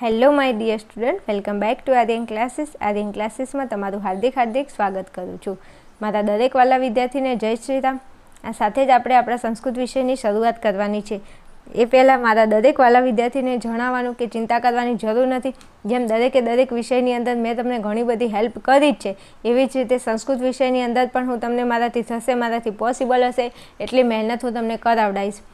Hello my dear student, welcome back to Aryan classes. Aryan ક્લાસીસમાં તમારું હાર્દિક સ્વાગત કરું છું. મારા દરેક વાલા વિદ્યાર્થીને જય શ્રી રામ. આ સાથે જ આપણે આપણા સંસ્કૃત વિષયની શરૂઆત કરવાની છે. એ પહેલાં મારા દરેક વાલા વિદ્યાર્થીને જણાવવાનું કે ચિંતા કરવાની જરૂર નથી. જેમ દરેક વિષયની અંદર મેં તમને ઘણી બધી હેલ્પ કરી જ છે, એવી જ રીતે સંસ્કૃત વિષયની અંદર પણ હું તમને મારાથી થશે, મારાથી પોસિબલ હશે એટલી મહેનત હું તમને કરાવડાવીશ.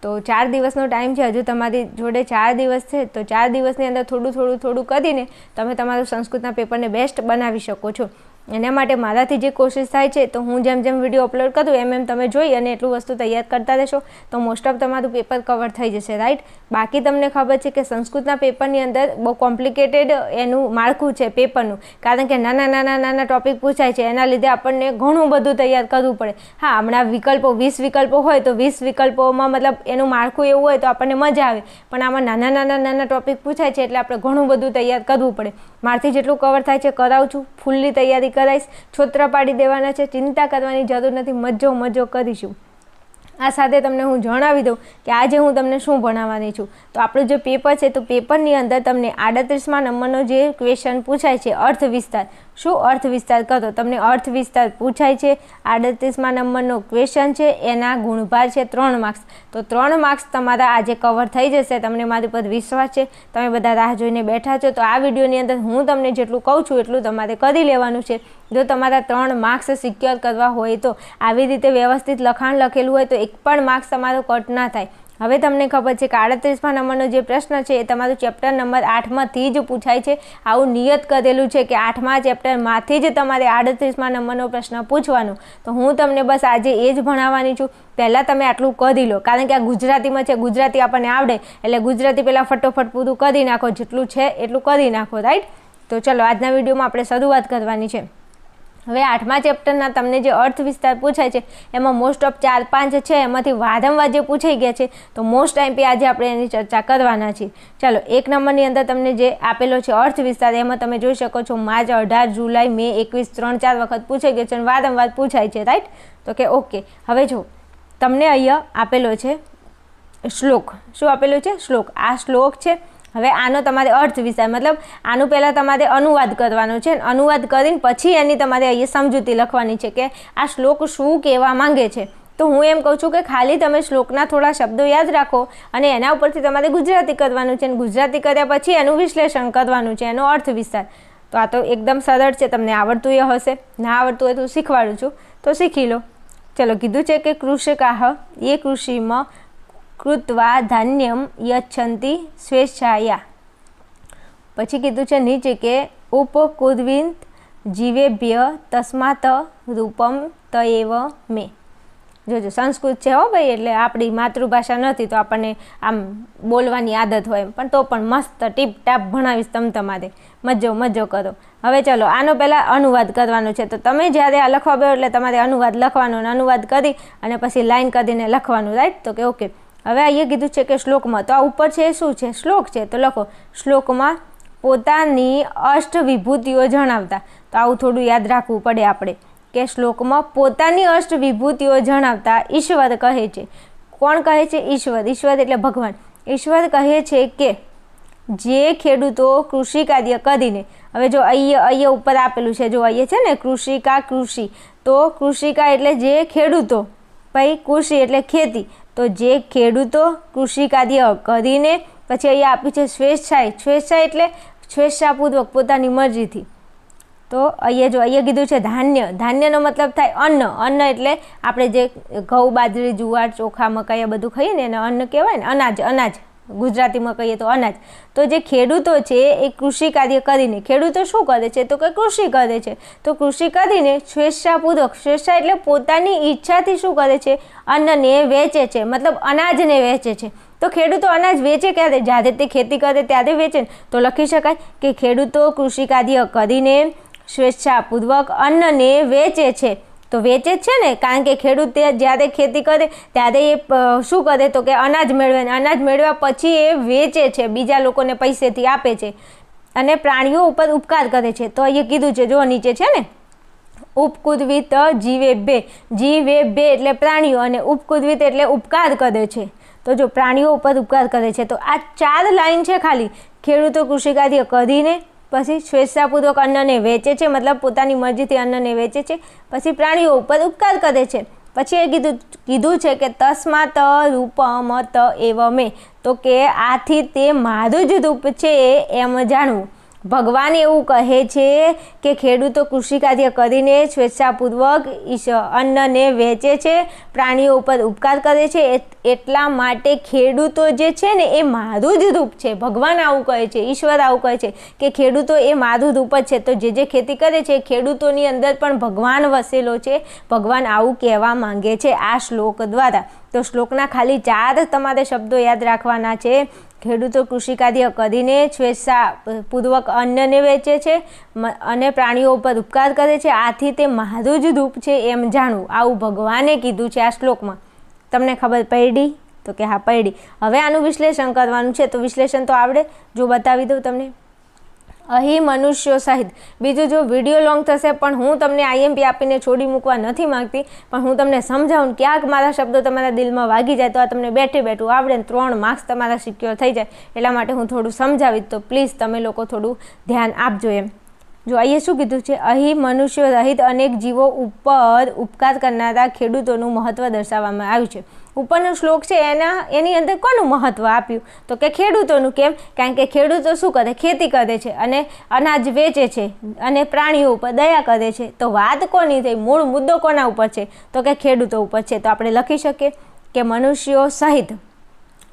તો 4 દિવસનો ટાઈમ છે, હજુ તમારી જોડે 4 દિવસ છે. તો 4 દિવસની અંદર થોડું કરીને તમે તમારું સંસ્કૃતના પેપરને બેસ્ટ બનાવી શકો છો. એના માટે મારાથી જે કોશિશ થાય છે, તો હું જેમ વિડીયો અપલોડ કરું એમ તમે જોઈ અને એટલું વસ્તુ તૈયાર કરતા રહેશો તો મોસ્ટ ઓફ તમારું પેપર કવર થઈ જશે, રાઈટ. બાકી તમને ખબર છે કે સંસ્કૃતના પેપરની અંદર બહુ કોમ્પ્લિકેટેડ એનું માળખું છે પેપરનું, કારણ કે નાના ટોપિક પૂછાય છે. એના લીધે આપણને ઘણું બધું તૈયાર કરવું પડે. હા, હમણાં વિકલ્પો 20 વિકલ્પો હોય તો 20 વિકલ્પોમાં મતલબ એનું માળખું એવું હોય તો આપણને મજા આવે, પણ આમાં નાના ટોપિક પૂછાય છે એટલે આપણે ઘણું બધું તૈયાર કરવું પડે. મારથી જેટલું કવર થાય છે કરાવું છું, ફૂલ્લી તૈયારી કરાવીશ, છોતરા પાડી દેવાના છે, ચિંતા કરવાની જરૂર નથી, મજો કરીશું. આ સાથે તમને હું જણાવી દઉં કે આજે હું તમને શું ભણાવવાની છું. તો આપણું જે પેપર છે, તો પેપરની અંદર તમને 38મા નંબરનો જે ક્વેશ્ચન પૂછાય છે, અર્થ વિસ્તાર. શું અર્થ વિસ્તાર કરો? તમને અર્થ વિસ્તાર પૂછાય છે, 38મા નંબરનો ક્વેશ્ચન છે, એના ગુણભાર છે 3 માર્ક્સ. તો 3 માર્ક્સ તમારા આજે કવર થઈ જશે. તમને મારી પર વિશ્વાસ છે, તમે બધા રાહ જોઈને બેઠા છો. તો આ વિડીયોની અંદર હું તમને જેટલું કહું છું એટલું તમારે કરી લેવાનું છે. જો તમારા 3 માર્ક્સ સિક્યોર કરવા હોય તો આવી રીતે વ્યવસ્થિત લખાણ લખેલું હોય તો એક પણ માર્ક્સ તમારો કટ ના થાય. હવે તમને ખબર છે કે 38મા નંબરનો જે પ્રશ્ન છે એ તમારું ચેપ્ટર નંબર 8માંથી જ પૂછાય છે. આવું નિયત કરેલું છે કે 8મા ચેપ્ટરમાંથી જ તમારે 38મા નંબરનો પ્રશ્ન પૂછવાનો. તો હું તમને બસ આજે એ જ ભણાવવાની છું. પહેલાં તમે આટલું કરી લો, કારણ કે આ ગુજરાતીમાં છે, ગુજરાતી આપણને આવડે એટલે ગુજરાતી પહેલાં ફટોફટ પૂરું કરી નાખો, જેટલું છે એટલું કરી નાખો, રાઈટ. તો ચલો આજના વિડીયોમાં આપણે શરૂઆત કરવાની છે. હવે 8મા ચેપ્ટરના તમને જે અર્થ વિસ્તાર પૂછાય છે એમાં મોસ્ટ ઓફ 4-5 છે, એમાંથી વારંવાર જે પૂછાઈ ગયા છે તો મોસ્ટ ટાઈમ પે આજે આપણે એની ચર્ચા કરવાના છીએ. ચાલો, 1 નંબરની અંદર તમને જે આપેલો છે અર્થ વિસ્તાર, એમાં તમે જોઈ શકો છો માર્ચ, 18, જુલાઈ, મે, 21 3-4 વખત પૂછાઈ ગયો છે અને વારંવાર પૂછાય છે, રાઈટ. તો કે ઓકે. હવે જો તમને અહીંયા આપેલો છે શ્લોક. શું આપેલું છે? શ્લોક. આ શ્લોક છે. હવે આનો તમારે અર્થ વિસ્તાર મતલબ આનું પહેલાં તમારે અનુવાદ કરવાનો છે. અનુવાદ કરીને પછી એની તમારે અહીંયા સમજૂતી લખવાની છે કે આ શ્લોક શું કહેવા માંગે છે. તો હું એમ કહું છું કે ખાલી તમે શ્લોકના થોડા શબ્દો યાદ રાખો અને એના ઉપરથી તમારે ગુજરાતી કરવાનું છે, અને ગુજરાતી કર્યા પછી એનું વિશ્લેષણ કરવાનું છે, એનો અર્થ વિસ્તાર. તો આ તો એકદમ સરળ છે, તમને આવડતું એ હશે. ના આવડતું હોય તો શીખવાડું છું, તો શીખી લો. ચલો, કીધું છે કે કૃષકાહ એ કૃષિમાં કૃત્વા ધાન્યમ યચ્છન્તિ સ્વેચ્છાયા. પછી કીધું છે નીચે કે ઉપકુર્વીત જીવેભ્ય તસ્માત રૂપમ તયેવ મે. જોજો સંસ્કૃત છે હો ભાઈ, એટલે આપણી માતૃભાષા નથી તો આપણને આમ બોલવાની આદત હોય, પણ તો પણ મસ્ત ટીપ ટાપ ભણાવીશ તમારે. મજો કરો. હવે ચલો, આનો પહેલાં અનુવાદ કરવાનો છે. તો તમે જ્યારે આ લખવા બેસો એટલે તમારે અનુવાદ લખવાનો, અનુવાદ કરી અને પછી લાઈન કરીને લખવાનું, રાઈટ. તો કે ઓકે. હવે અહીંયા કીધું છે કે શ્લોકમાં, તો આ ઉપર છે શું છે? શ્લોક છે. તો લખો શ્લોકમાં પોતાની અષ્ટવિભૂતિઓ જણાવતા. તો આવું થોડું યાદ રાખવું પડે આપણે કે શ્લોકમાં પોતાની અષ્ટવિભૂતિઓ જણાવતા ઈશ્વર કહે છે. કોણ કહે છે? ઈશ્વર. ઈશ્વર એટલે ભગવાન. ઈશ્વર કહે છે કે જે ખેડૂતો કૃષિ કાર્ય કરીને, હવે જો અહીંયા ઉપર આપેલું છે, જો અહીંયા છે ને કૃષિકા, કૃષિ. તો કૃષિકા એટલે જે ખેડૂતો, ભાઈ કૃષિ એટલે ખેતી. તો જે ખેડૂતો કૃષિ કાર્ય કરીને, પછી અહીંયા આપ્યું છે સ્વેચ્છાએ. સ્વેચ્છાએ એટલે સ્વેચ્છાપૂર્વક, પોતાની મરજીથી. તો અહીંયા કીધું છે ધાન્ય. ધાન્યનો મતલબ થાય અન્ન. અન્ન એટલે આપણે જે ઘઉં, બાજરી, જુવાર, ચોખા, મકાઈ આ બધું ખાઈએ ને એને અન્ન કહેવાય ને. અનાજ ગુજરાતીમાં કહીએ તો અનાજ. તો જે ખેડૂતો છે એ કૃષિ કાર્ય કરીને, ખેડૂતો શું કરે છે? તો કે કૃષિ કરે છે. તો કૃષિ કરીને સ્વેચ્છાપૂર્વક, સ્વેચ્છા એટલે પોતાની ઈચ્છાથી શું કરે છે? અન્નને વેચે છે, મતલબ અનાજને વેચે છે. તો ખેડૂતો અનાજ વેચે ક્યારે? જ્યારે તે ખેતી કરે ત્યારે વેચે ને. તો લખી શકાય કે ખેડૂતો કૃષિ કાર્ય કરીને સ્વેચ્છાપૂર્વક અન્નને વેચે છે. તો વેચે જ છે ને, કારણ કે ખેડૂત જ્યારે ખેતી કરે ત્યારે એ શું કરે? તો કે અનાજ મેળવે, અનાજ મેળવ્યા પછી એ વેચે છે, બીજા લોકોને પૈસેથી આપે છે અને પ્રાણીઓ ઉપર ઉપકાર કરે છે. તો અહીંયા કીધું છે, જો નીચે છે ને ઉપકુર્વીત જીવેભ્ય એટલે પ્રાણીઓ, અને ઉપકુર્વીત એટલે ઉપકાર કરે છે. તો જો પ્રાણીઓ ઉપર ઉપકાર કરે છે. તો આ 4 લાઈન છે ખાલી ખેડૂતો કૃષિ કાર્ય કરીને પછી સ્વેચ્છાપૂર્વક અન્નને વેચે છે, મતલબ પોતાની મરજીથી અન્નને વેચે છે. પછી પ્રાણીઓ ઉપર ઉપકાર કરે છે. પછી એ કીધું છે કે તસ્માત રૂપમત એવ મે, તો કે આથી તે મારું જ રૂપ છે એમ જાણવું. ભગવાન એવું કહે છે કે ખેડૂતો કૃષિ કાર્ય કરીને સ્વેચ્છાપૂર્વક અન્નને વેચે છે, પ્રાણીઓ ઉપર ઉપકાર કરે છે, એટલા માટે ખેડૂતો જે છે ને એ મારું જ રૂપ છે. ભગવાન આવું કહે છે, ઈશ્વર આવું કહે છે કે ખેડૂતો એ મારું રૂપ જ છે. તો જે ખેતી કરે છે ખેડૂતોની અંદર પણ ભગવાન વસેલો છે. ભગવાન આવું કહેવા માંગે છે આ શ્લોક દ્વારા. તો શ્લોકના ખાલી 4 તમારે શબ્દો યાદ રાખવાના છે. ખેડૂતો કૃષિ કાર્ય કરીને સ્વેચ્છાપૂર્વક અન્નને વેચે છે અને પ્રાણીઓ ઉપર ઉપકાર કરે છે, આથી તે મારું જ રૂપ છે એમ જાણવું. આવું ભગવાને કીધું છે આ શ્લોકમાં. તમને ખબર પડી? તો કે હા પડી. હવે આનું વિશ્લેષણ કરવાનું છે. તો વિશ્લેષણ તો આવડે, જો બતાવી દઉં તમને. અહીં મનુષ્યો સહિત, બીજું જો વિડીયો લોંગ થશે પણ હું તમને આઈએમપી આપીને છોડી મૂકવા નથી માંગતી, પણ હું તમને સમજાવું, ક્યાંક મારા શબ્દો તમારા દિલમાં વાગી જાય તો આ તમને બેઠું આવડે ને 3 માર્ક્સ તમારા સિક્યોર થઈ જાય. એટલા માટે હું થોડું સમજાવીશ, તો પ્લીઝ તમે લોકો થોડું ધ્યાન આપજો એમ. જો અહીંયા શું કીધું છે, અહીં મનુષ્યો રહિત અનેક જીવો ઉપર ઉપકાર કરનારા ખેડૂતોનું મહત્ત્વ દર્શાવવામાં આવ્યું છે. ઉપરનો શ્લોક છે એની અંદર કોનું મહત્ત્વ આપ્યું? તો કે ખેડૂતોનું. કેમ? કારણ કે ખેડૂતો શું કરે? ખેતી કરે છે અને અનાજ વેચે છે અને પ્રાણીઓ ઉપર દયા કરે છે. તો વાત કોની થઈ? મૂળ મુદ્દો કોના ઉપર છે? તો કે ખેડૂતો ઉપર છે. તો આપણે લખી શકીએ કે મનુષ્યો સહિત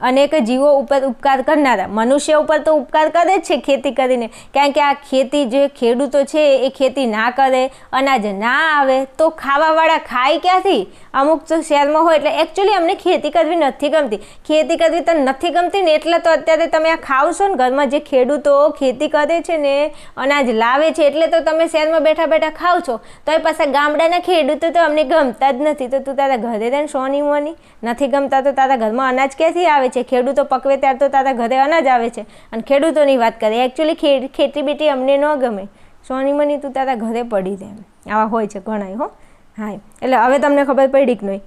અનેક જીવો ઉપર ઉપકાર કરનારા. મનુષ્ય ઉપર તો ઉપકાર કરે જ છે ખેતી કરીને, કારણ કે આ ખેતી જે ખેડૂતો છે એ ખેતી ના કરે, અનાજ ના આવે તો ખાવાવાળા ખાય ક્યાંથી? અમુક તો શહેરમાં હોય એટલે એકચ્યુઅલી અમને ખેતી કરવી નથી ગમતી. ખેતી કરવી તો નથી ગમતી ને એટલે તો અત્યારે તમે આ ખાવ છો ને ઘરમાં. જે ખેડૂતો ખેતી કરે છે ને અનાજ લાવે છે એટલે તો તમે શહેરમાં બેઠા બેઠા ખાવ છો. તો એ પાછા ગામડાના ખેડૂતો તો અમને ગમતા જ નથી. તો તું તારા ઘરે રહે સોની મોની નથી ગમતા તો તારા ઘરમાં અનાજ ક્યાંથી આવે છે? ખેડૂતો પકવે ત્યારે તો તારા ઘરે અનાજ આવે છે. અને ખેડૂતોની વાત કરીએ, એકચ્યુઅલી ખેતી બેટી અમને ન ગમે. સોની મની તું તારા ઘરે પડી દે. આવા હોય છે ઘણા. હો હા, એટલે હવે તમને ખબર પડી કે નહીં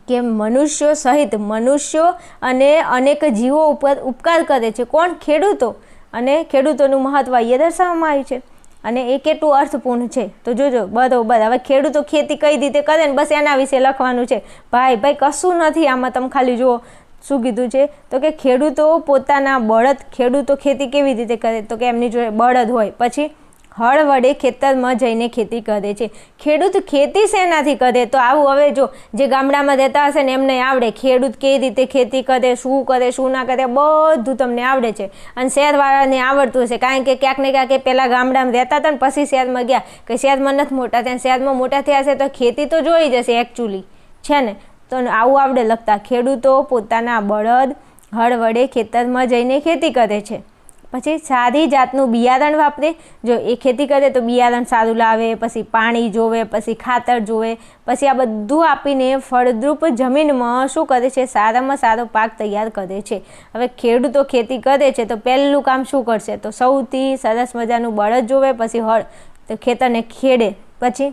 કે મનુષ્યો સહિત મનુષ્યો અને અનેક જીવો ઉપર ઉપકાર કરે છે. કોણ? ખેડૂતો. અને ખેડૂતોનું મહત્ત્વ એ દર્શાવવામાં આવ્યું છે. અને એ કેટલું અર્થપૂર્ણ છે તો જોજો બરોબર. હવે ખેડૂતો ખેતી કઈ રીતે કરે ને બસ એના વિશે લખવાનું છે. ભાઈ કશું નથી આમાં. તમે ખાલી જુઓ શું કીધું છે. તો કે ખેડૂતો પોતાના બળદ, ખેડૂતો ખેતી કેવી રીતે કરે? તો કે એમની જોડે બળદ હોય, પછી હળ વડે ખેતરમાં જઈને ખેતી કરે છે. ખેડૂત ખેતી શેનાથી કરે? તો આવું હવે જો જે ગામડામાં રહેતા હશે ને એમને આવડે ખેડૂત કઈ રીતે ખેતી કરે, શું ના કરે, બધું તમને આવડે છે. અને શહેરવાળાને આવડતું હશે, કારણ કે ક્યાંક ને ક્યાંક પહેલાં ગામડામાં રહેતા હતા ને પછી શહેરમાં ગયા, કે શહેરમાં નથી મોટા થયા, શહેરમાં મોટા થયા હશે તો ખેતી તો જોઈ જશે એકચ્યુઅલી છે ને. તો આવું આવડે લખતા. ખેડૂતો પોતાના બળદ હળ વડે ખેતરમાં જઈને ખેતી કરે છે. પછી સારી જાતનું બિયારણ વાપરે. જો એ ખેતી કરે તો બિયારણ સારું લાવે, પછી પાણી જોવે, પછી ખાતર જોવે, પછી આ બધું આપીને ફળદ્રુપ જમીનમાં શું કરે છે? સારામાં સારો પાક તૈયાર કરે છે. હવે ખેડૂતો ખેતી કરે છે તો પહેલું કામ શું કરશે? તો સૌથી સરસ મજાનું બળદ જોવે, પછી હળ તો ખેતરને ખેડે, પછી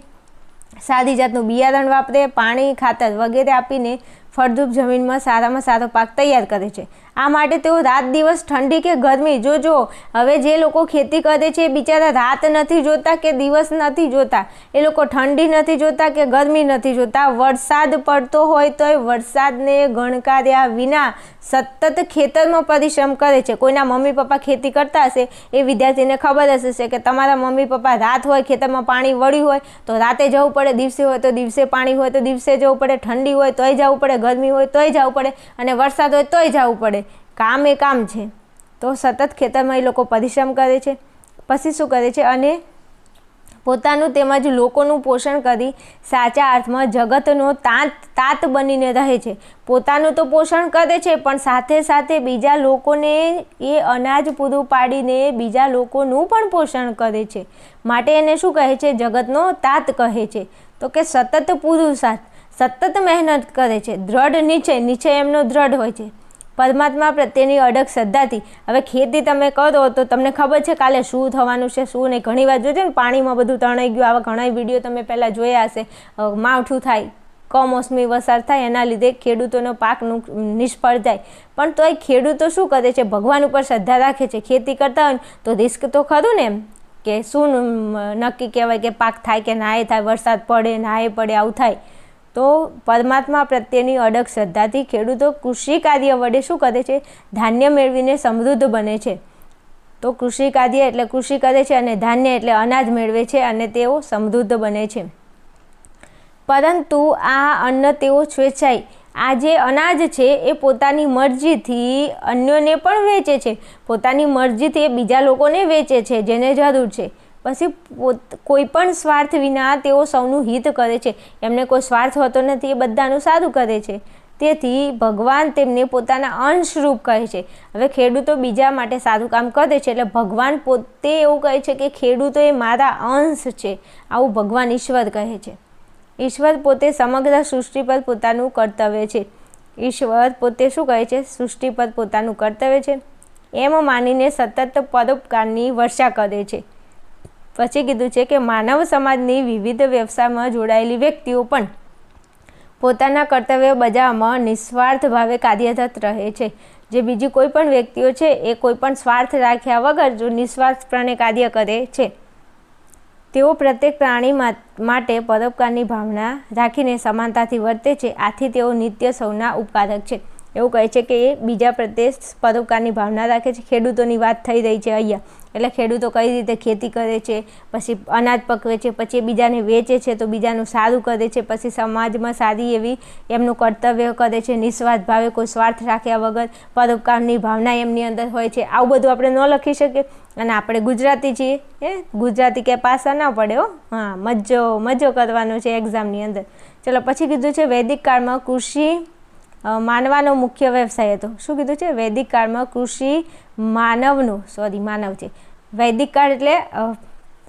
સારી જાતનું બિયારણ વાપરે, પાણી ખાતર વગેરે આપીને ફળદ્રુપ જમીનમાં સારામાં સારો પાક તૈયાર કરે છે. આ માટે તેઓ રાત દિવસ ઠંડી કે ગરમી, જોજો હવે જે લોકો ખેતી કરે છે એ બિચારા રાત નથી જોતા કે દિવસ નથી જોતા, એ લોકો ઠંડી નથી જોતા કે ગરમી નથી જોતા. વરસાદ પડતો હોય તો એ વરસાદને ગણકાર્યા વિના સતત ખેતરમાં પરિશ્રમ કરે છે. કોઈના મમ્મી પપ્પા ખેતી કરતા હશે એ વિદ્યાર્થીને ખબર હશે કે તમારા મમ્મી પપ્પા રાત હોય ખેતરમાં પાણી વળ્યું હોય તો રાતે જવું પડે, દિવસે હોય તો દિવસે, પાણી હોય તો દિવસે જવું પડે, ઠંડી હોય તોય જવું પડે, ગરમી હોય તોય જવું પડે, અને વરસાદ હોય તોય જવું પડે. કામ એ કામ છે. તો સતત ખેતરમાં એ લોકો પરિશ્રમ કરે છે. પછી શું કરે છે? અને પોતાનું તેમજ લોકોનું પોષણ કરી સાચા અર્થમાં જગતનો તાત બનીને રહે છે. પોતાનું તો પોષણ કરે છે પણ સાથે સાથે બીજા લોકોને એ અનાજ પૂરું પાડીને બીજા લોકોનું પણ પોષણ કરે છે. માટે એને શું કહે છે? જગતનો તાત કહે છે. તો કે સતત પુરુષાર્થ, સતત મહેનત કરે છે. દ્રઢ નિશ્ચય એમનો દ્રઢ હોય છે. પરમાત્મા પ્રત્યેની અડગ શ્રદ્ધાથી. હવે ખેતી તમે કરો તો તમને ખબર છે કાલે શું થવાનું છે, શું નહીં. ઘણી વાર જોજો ને પાણીમાં બધું તણાઈ ગયું, આવા ઘણા વિડીયો તમે પહેલાં જોયા હશે. માવઠું થાય કમોસમી વરસાદ થાય એના લીધે ખેડૂતોનો પાક નિષ્ફળ જાય, પણ તોય ખેડૂતો શું કરે છે, ભગવાન ઉપર શ્રદ્ધા રાખે છે. ખેતી કરતા હોય તો રિસ્ક તો ખરું ને, એમ કે શું નક્કી કહેવાય કે પાક થાય કે ના થાય, વરસાદ પડે ના પડે, આવું થાય. તો પરમાત્મા પ્રત્યેની અડગ શ્રદ્ધાથી ખેડૂતો કૃષિ કાર્ય વડે શું કરે છે, ધાન્ય મેળવીને સમૃદ્ધ બને છે. તો કૃષિ કાર્ય એટલે કૃષિ કરે છે અને ધાન્ય એટલે અનાજ મેળવે છે અને તેઓ સમૃદ્ધ બને છે. પરંતુ આ અન્ન તેઓ સ્વેચ્છાએ આ જે અનાજ છે એ પોતાની મરજીથી અન્યોને પણ વેચે છે, પોતાની મરજીથી એ બીજા લોકોને વેચે છે જેને જરૂર છે. પછી કોઈ પણ સ્વાર્થ વિના તેઓ સૌનું હિત કરે છે, એમને કોઈ સ્વાર્થ હોતો નથી, એ બધાનું સારું કરે છે. તેથી ભગવાન તેમને પોતાના અંશરૂપ કહે છે. હવે ખેડૂતો બીજા માટે સારું કામ કરે છે એટલે ભગવાન પોતે એવું કહે છે કે ખેડૂતો એ મારા અંશ છે, આવું ભગવાન ઈશ્વર કહે છે. ઈશ્વર પોતે સમગ્ર સૃષ્ટિ પર પોતાનું કર્તવ્ય છે. ઈશ્વર પોતે શું કહે છે, સૃષ્ટિ પર પોતાનું કર્તવ્ય છે એમ માનીને સતત પરોપકારની વર્ષા કરે છે. પછી કીધું છે કે માનવ સમાજની વિવિધ વ્યવસાયમાં જોડાયેલી વ્યક્તિઓ પણ પોતાના કર્તવ્ય બજાવવામાં નિસ્વાર્થ ભાવે કાર્યરત રહે છે. જે બીજી કોઈ પણ વ્યક્તિઓ છે એ કોઈ પણ સ્વાર્થ રાખ્યા વગર જો નિસ્વાર્થપણે કાર્ય કરે છે. તેઓ પ્રત્યેક પ્રાણી માટે પરોપકારની ભાવના રાખીને સમાનતાથી વર્તે છે. આથી તેઓ નિત્ય સૌના ઉપકારક છે. એવું કહે છે કે એ બીજા પ્રત્યે પરોપકારની ભાવના રાખે છે. ખેડૂતોની વાત થઈ રહી છે અહીંયા, એટલે ખેડૂતો કઈ રીતે ખેતી કરે છે, પછી અનાજ પકવે છે, પછી બીજાને વેચે છે તો બીજાનું સારું કરે છે, પછી સમાજમાં સારી એવી એમનું કર્તવ્ય કરે છે, નિસ્વાર્થ ભાવે કોઈ સ્વાર્થ રાખ્યા વગર પરોપકારની ભાવના એમની અંદર હોય છે. આવું બધું આપણે ન લખી શકીએ, અને આપણે ગુજરાતી છીએ, ગુજરાતી કે પાસા ના પડે હો, હા, મજો કરવાનો છે એક્ઝામની અંદર. ચલો પછી કીધું છે વૈદિક કાળમાં કૃષિ માનવાનો મુખ્ય વ્યવસાય હતો. શું કીધું છે, વૈદિક કાળમાં કૃષિ માનવ છે. વૈદિક કાળ એટલે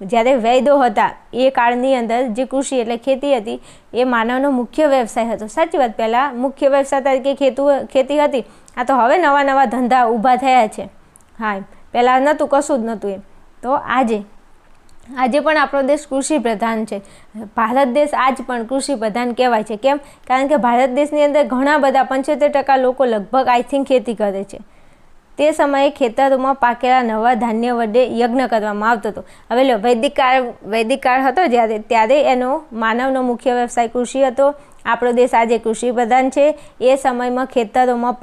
જ્યારે વૈદો હતા એ કાળની અંદર જે કૃષિ એટલે ખેતી હતી એ માનવનો મુખ્ય વ્યવસાય હતો. સાચી વાત, પહેલાં મુખ્ય વ્યવસાય તરીકે ખેતી હતી. આ તો હવે નવા નવા ધંધા ઊભા થયા છે. હા, પહેલાં નહોતું, કશું જ નહોતું એમ. તો આજે પણ આપણો દેશ કૃષિ પ્રધાન છે. ભારત દેશ આજ પણ કૃષિ પ્રધાન કહેવાય છે. કેમ? કારણ કે ભારત દેશની અંદર ઘણા બધા 75% લોકો લગભગ આઈ થિંક ખેતી કરે છે. તે સમયે ખેતરોમાં પાકેલા નવા ધાન્ય વડે યજ્ઞ કરવામાં આવતો હતો. હવે લો, વૈદિક કાળ હતો ત્યારે એનો માનવનો મુખ્ય વ્યવસાય કૃષિ હતો. આપણો દેશ આજે કૃષિ પ્રધાન છે. એ સમયમાં ખેતરોમાં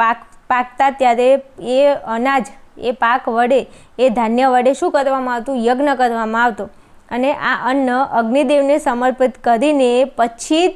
પાકતા ત્યારે એ અનાજ, એ પાક વડે, એ ધાન્ય વડે શું કરવામાં આવતું, યજ્ઞ કરવામાં આવતો. અને આ અન્ન અગ્નિદેવને સમર્પિત કરીને પછી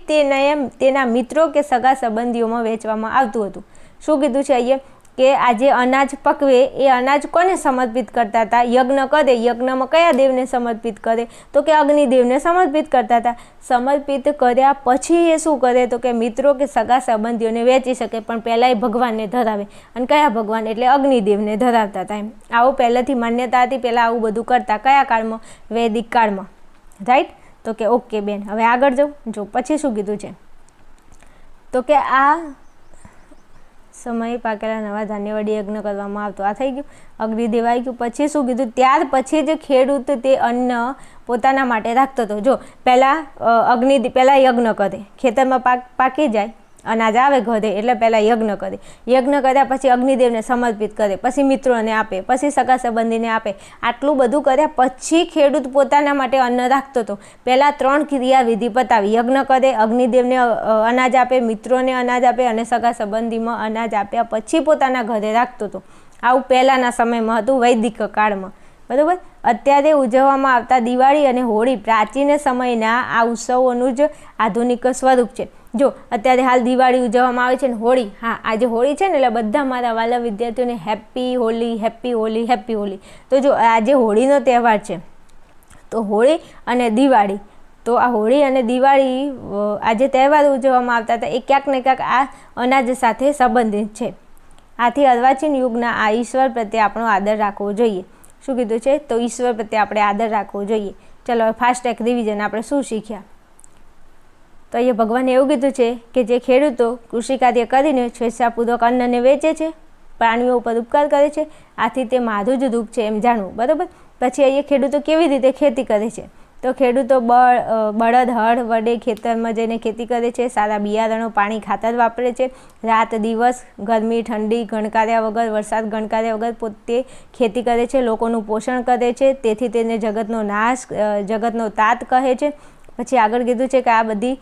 તેના મિત્રો કે સગા સંબંધીઓમાં વેચવામાં આવતું હતું. શું કીધું છે અહીંયા કે આજે અનાજ પકવે એ અનાજ કોને સમર્પિત કરતા હતા, યજ્ઞ કરે. યજ્ઞમાં કયા દેવને સમર્પિત કરે, તો કે અગ્નિદેવને સમર્પિત કરતા હતા. સમર્પિત કર્યા પછી એ શું કરે, તો કે મિત્રો કે સગા સંબંધીઓને વેચી શકે, પણ પહેલાં એ ભગવાનને ધરાવે. અને કયા ભગવાન, એટલે અગ્નિદેવને ધરાવતા હતા એમ. આવું પહેલાંથી માન્યતા હતી, પહેલાં આવું બધું કરતા. કયા કાળમાં? વૈદિક કાળમાં. રાઈટ? તો કે ઓકે બેન, હવે આગળ જો પછી શું કીધું છે, તો કે આ સમયે પાકેલા નવા ધાન્ય વડે યજ્ઞ કરવામાં આવતો. આ થઈ ગયું, અગ્નિદેવ આવી ગયું. પછી શું કીધું, ત્યાર પછી જ ખેડૂત તે અન્ન પોતાના માટે રાખતો હતો. જો પહેલાં યજ્ઞ કરે, ખેતરમાં પાકી જાય, અનાજ આવે ઘરે એટલે પહેલાં યજ્ઞ કરે. યજ્ઞ કર્યા પછી અગ્નિદેવને સમર્પિત કરે, પછી મિત્રોને આપે, પછી સગા સંબંધીને આપે. આટલું બધું કર્યા પછી ખેડૂત પોતાના માટે અન્ન રાખતો હતો. પહેલાં 3 ક્રિયાવિધિ પતાવી, યજ્ઞ કરે, અગ્નિદેવને અનાજ આપે, મિત્રોને અનાજ આપે અને સગા સંબંધીમાં અનાજ આપ્યા પછી પોતાના ઘરે રાખતો હતો. આવું પહેલાંના સમયમાં હતું, વૈદિક કાળમાં. બરાબર. અત્યારે ઉજવવામાં આવતા દિવાળી અને હોળી પ્રાચીન સમયના આ ઉત્સવોનું જ આધુનિક સ્વરૂપ છે. જો અત્યારે હાલ દિવાળી ઉજવવામાં આવે છે ને હોળી, હા, આજે હોળી છે ને એટલે બધા મારા વાલા વિદ્યાર્થીઓને happy Holi, happy Holi, happy Holi. તો જો આજે હોળીનો તહેવાર છે, તો હોળી અને દિવાળી, તો આ હોળી અને દિવાળી આ જે તહેવાર ઉજવવામાં આવતા હતા એ ક્યાંક ને ક્યાંક આ અનાજ સાથે સંબંધિત છે. આથી અર્વાચીન યુગના આ ઈશ્વર પ્રત્યે આપણો આદર રાખવો જોઈએ. શું કીધું છે, તો ઈશ્વર પ્રત્યે આપણે આદર રાખવો જોઈએ. ચલો હવે ફાસ્ટ એક રિવિઝન, આપણે શું શીખ્યા? તો અહીંયા ભગવાને એવું કીધું છે કે જે ખેડૂતો કૃષિ કાર્ય કરીને સ્વેચ્છાપૂર્વક અન્નને વેચે છે, પ્રાણીઓ ઉપર ઉપકાર કરે છે, આથી તે મારું જ રૂપ છે એમ જાણવું. બરાબર. પછી અહીંયા ખેડૂતો કેવી રીતે ખેતી કરે છે, તો ખેડૂતો બળદ હળ વડે ખેતરમાં જઈને ખેતી કરે છે, સારા બિયારણો, પાણી, ખાતર વાપરે છે, રાત દિવસ, ગરમી ઠંડી ગણકાર્યા વગર, વરસાદ ગણકાર્યા વગર પોતે ખેતી કરે છે, લોકોનું પોષણ કરે છે, તેથી તેને જગતનો તાત કહે છે. પછી આગળ કીધું છે કે આ બધી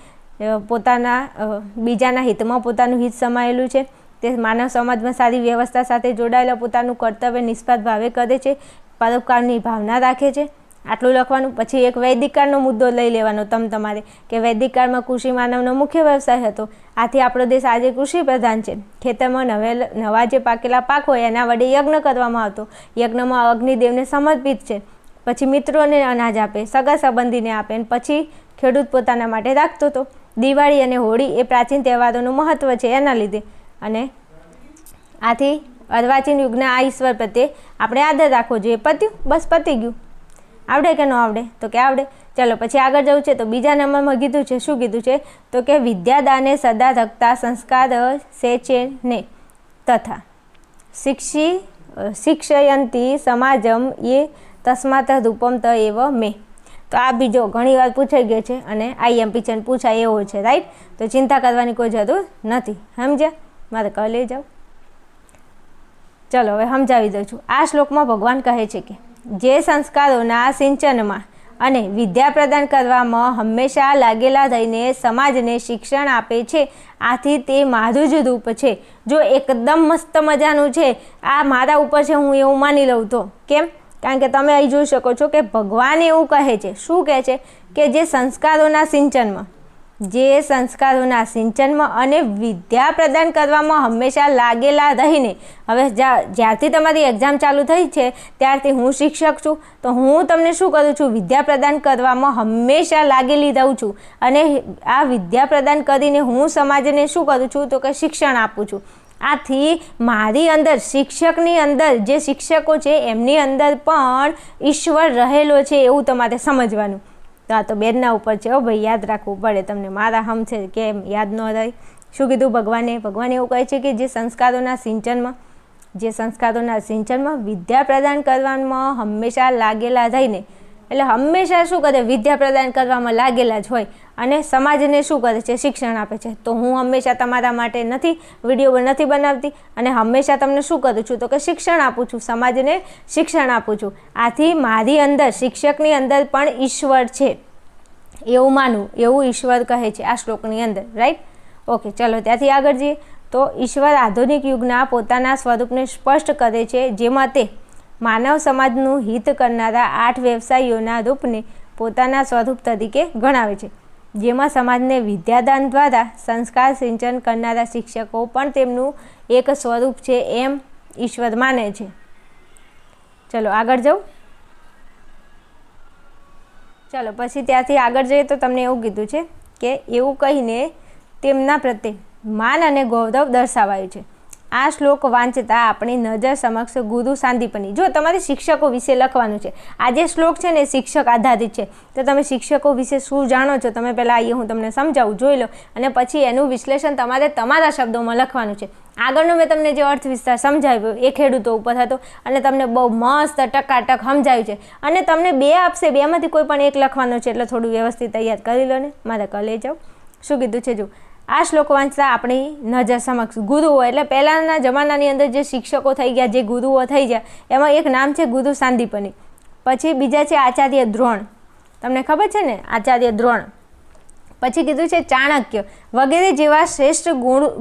બીજાના હિતમાં પોતાનું હિત સમાયેલું છે. તે માનવ સમાજમાં સારી વ્યવસ્થા સાથે જોડાયેલા પોતાનું કર્તવ્ય નિસ્વાર્થ ભાવે કરે છે, પરોપકારની ભાવના રાખે છે. આટલું લખવાનું. પછી એક વૈદિક કાળનો મુદ્દો લઈ લેવાનો તમારે કે વૈદિક કાળમાં કૃષિ માનવનો મુખ્ય વ્યવસાય હતો. આથી આપણો દેશ આજે કૃષિ પ્રધાન છે. ખેતરમાં નવા જે પાકેલા પાક હોય એના વડે યજ્ઞ કરવામાં આવતો. યજ્ઞમાં અગ્નિદેવને સમર્પિત છે. પછી મિત્રોને અનાજ આપે, સગા સંબંધીને આપે, અને પછી ખેડૂત પોતાના માટે રાખતો હતો. દિવાળી અને હોળી એ પ્રાચીન તહેવારોનું મહત્ત્વ છે એના લીધે. અને આથી અર્વાચીન યુગના આ ઈશ્વર પ્રત્યે આપણે આદર રાખવો જોઈએ. પત્યું, બસ પતી ગયું. આવડે કે ન આવડે? તો કે આવડે. ચાલો પછી આગળ જવું છે. તો બીજા નંબરમાં કીધું છે, શું કીધું છે? તો કે વિદ્યાદાને સદા રખતા સંસ્કાર સેચે ને તથા શિક્ષયંતી સમાજમ એ તસ્માત રૂપમ ત એવ મેં. તો આ બીજો ઘણી વાર પૂછાઈ ગયો છે અને IMP છે પૂછાય એવો છે, રાઈટ? તો ચિંતા કરવાની કોઈ જરૂર નથી. સમજ્યા? મારે કહી લઈ જાઓ. ચલો હવે સમજાવી દઉં છું. આ શ્લોકમાં ભગવાન કહે છે કે જે સંસ્કારોના સિંચનમાં અને વિદ્યા પ્રદાન કરવામાં હંમેશા લાગેલા રહીને સમાજને શિક્ષણ આપે છે, આથી તે મારું જ રૂપ છે. જો એકદમ મસ્ત મજાનું છે, આ મારા ઉપર છે, હું એવું માની લઉં તો કેમ? કારણ કે તમે અહીં જોઈ શકો છો કે ભગવાન એવું કહે છે. શું કહે છે? કે જે સંસ્કારોના સિંચનમાં અને વિદ્યા પ્રદાન કરવામાં હંમેશા લાગેલા રહીને. હવે જ્યારથી તમારી એક્ઝામ ચાલુ થઈ છે ત્યારથી હું શિક્ષક છું, તો હું તમને શું કરું છું? વિદ્યા પ્રદાન કરવામાં હંમેશા લાગેલી રહું છું. અને આ વિદ્યા પ્રદાન કરીને હું સમાજને શું કરું છું? તો કે શિક્ષણ આપું છું. આથી મારી અંદર, શિક્ષકની અંદર, જે શિક્ષકો છે એમની અંદર પણ ઈશ્વર રહેલો છે એવું તમારે સમજવાનું. તો આ તો બેનના ઉપર છે ભાઈ, યાદ રાખવું પડે તમને. મારા હમ છે કેમ યાદ ન રહે? શું કીધું ભગવાને? ભગવાન એવું કહે છે કે જે સંસ્કારોના સિંચનમાં વિદ્યા પ્રદાન કરવામાં હંમેશા લાગેલા રહીને, એટલે હંમેશા શું કરે? વિદ્યા પ્રદાન કરવામાં લાગેલા જ હોય અને સમાજને શું કરે છે? શિક્ષણ આપે છે. તો હું હંમેશા તમારા માટે વિડીયો નથી બનાવતી અને હંમેશા તમને શું કરું છું? તો કે શિક્ષણ આપું છું, સમાજને શિક્ષણ આપું છું. આથી મારી અંદર, શિક્ષકની અંદર પણ ઈશ્વર છે એવું માનવું, એવું ઈશ્વર કહે છે આ શ્લોકની અંદર, રાઈટ? ઓકે, ચલો ત્યાંથી આગળ જઈએ. તો ઈશ્વર આધુનિક યુગના પોતાના સ્વરૂપને સ્પષ્ટ કરે છે, જેમાં તે માનવ સમાજનું હિત કરનારા 8 વ્યવસાયીઓના રૂપને પોતાના સ્વરૂપ તરીકે ગણાવે છે, જેમાં સમાજને વિદ્યાદાન દ્વારા સંસ્કાર સિંચન કરનારા શિક્ષકો પણ તેમનું એક સ્વરૂપ છે એમ ઈશ્વર માને છે. ચલો આગળ જાઉં. ચલો પછી ત્યાંથી આગળ જઈએ તો તમને એવું કીધું છે કે એવું કહીને તેમના પ્રત્યે માન અને ગૌરવ દર્શાવાયું છે. આ શ્લોક વાંચતા આપણી નજર સમક્ષ ગુરુ સાંદીપની, જો તમારે શિક્ષકો વિશે લખવાનું છે, આ જે શ્લોક છે ને શિક્ષક આધારિત છે, તો તમે શિક્ષકો વિશે શું જાણો છો તમે પહેલાં અહીંયા હું તમને સમજાવું, જોઈ લો, અને પછી એનું વિશ્લેષણ તમારે તમારા શબ્દોમાં લખવાનું છે. આગળનો મેં તમને જે અર્થ વિસ્તાર સમજાવ્યો એ ખેડૂતો ઉપર હતો અને તમને બહુ મસ્ત ટકાટક સમજાવ્યું છે. અને તમને 2 આપશે, 2માંથી કોઈ પણ એક લખવાનો છે, એટલે થોડું વ્યવસ્થિત તૈયાર કરી લો ને. મારે કલે જાઓ. શું કીધું છે? જો આ શ્લોક વાંચતા આપણી નજર સમક્ષ ગુરુઓ, એટલે પહેલાંના જમાનાની અંદર જે શિક્ષકો થઈ ગયા, જે ગુરુઓ થઈ ગયા, એમાં એક નામ છે ગુરુ સાંદીપની. પછી બીજા છે આચાર્ય દ્રોણ, તમને ખબર છે ને આચાર્ય દ્રોણ. પછી કીધું છે ચાણક્ય વગેરે જેવા શ્રેષ્ઠ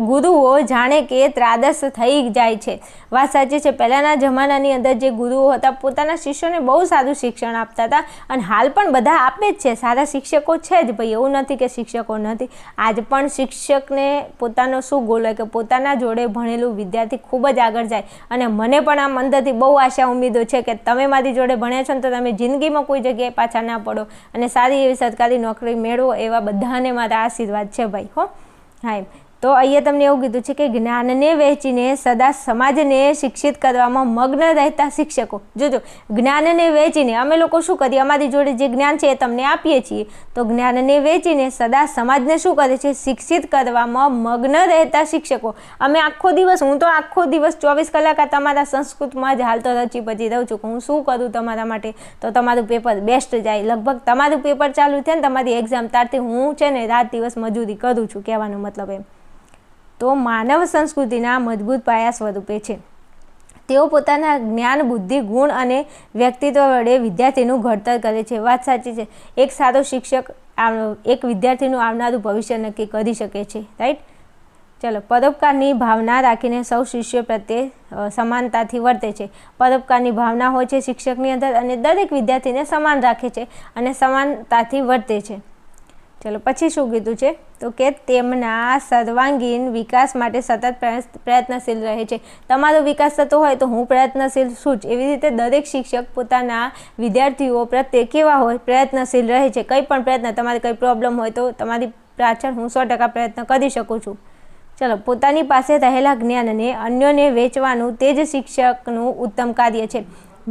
ગુરુઓ જાણે કે ત્રાદસ થઈ જાય છે. વાત સાચી છે, પહેલાંના જમાનાની અંદર જે ગુરુઓ હતા પોતાના શિષ્યોને બહુ સારું શિક્ષણ આપતા હતા અને હાલ પણ બધા આપે જ છે, સારા શિક્ષકો છે જ ભાઈ, એવું નથી કે શિક્ષકો નથી. આજ પણ શિક્ષકને પોતાનો શું ગોલ હોય કે પોતાના જોડે ભણેલું વિદ્યાર્થી ખૂબ જ આગળ જાય. અને મને પણ આમ અંદરથી બહુ આશા ઉમેદો છે કે તમે મારી જોડે ભણ્યા છો ને તો તમે જિંદગીમાં કોઈ જગ્યાએ પાછા ના પડો અને સારી એવી સરકારી નોકરી મેળવો, એવા બધાને મારા આશીર્વાદ છે ભાઈ. હા, તો અહીંયા તમને એવું કીધું છે કે જ્ઞાનને વહેંચીને સદા સમાજને શિક્ષિત કરવામાં મગ્ન રહેતા શિક્ષકો. જોજો, જ્ઞાનને વહેંચીને અમે લોકો શું કરીએ, અમારી જોડે જે જ્ઞાન છે એ તમને આપીએ છીએ. તો જ્ઞાનને વહેંચીને સદા સમાજને શું કરે છે, શિક્ષિત કરવામાં મગ્ન રહેતા શિક્ષકો. અમે આખો દિવસ, હું તો આખો દિવસ 24 કલાક આ તમારા સંસ્કૃતમાં જ હાલ તો રચી પછી રહું છું. હું શું કરું તમારા માટે, તો તમારું પેપર બેસ્ટ જાય. લગભગ તમારું પેપર ચાલુ થાય ને તમારી એક્ઝામ ત્યારથી હું છે ને રાત દિવસ મજૂરી કરું છું, કહેવાનો મતલબ એમ. તો માનવ સંસ્કૃતિના મજબૂત પાયા સ્વરૂપે છે. તેઓ પોતાના જ્ઞાન, બુદ્ધિ, ગુણ અને વ્યક્તિત્વ વડે વિદ્યાર્થીનું ઘડતર કરે છે. વાત સાચી છે. એક સારો શિક્ષક એક વિદ્યાર્થીનું આવનારું ભવિષ્ય નક્કી કરી શકે છે. રાઈટ. ચલો, પરોપકારની ભાવના રાખીને સૌ શિષ્યો પ્રત્યે સમાનતાથી વર્તે છે. પરોપકારની ભાવના હોય છે શિક્ષકની અંદર અને દરેક વિદ્યાર્થીને સમાન રાખે છે અને સમાનતાથી વર્તે છે. ચલો, પછી શું કીધું છે, તો કે તેમના સર્વાંગીણ વિકાસ માટે સતત પ્રયત્નશીલ રહે છે. તમારો વિકાસ થતો હોય તો હું પ્રયત્નશીલ છું જ. એવી રીતે દરેક શિક્ષક પોતાના વિદ્યાર્થીઓ પ્રત્યે કેવા હોય, પ્રયત્નશીલ રહે છે. કંઈ પણ પ્રયત્ન, તમારે કંઈ પ્રોબ્લેમ હોય તો તમારી પાછળ હું 100% પ્રયત્ન કરી શકું છું. ચલો, પોતાની પાસે રહેલા જ્ઞાનને અન્યોને વેચવાનું તે જ શિક્ષકનું ઉત્તમ કાર્ય છે.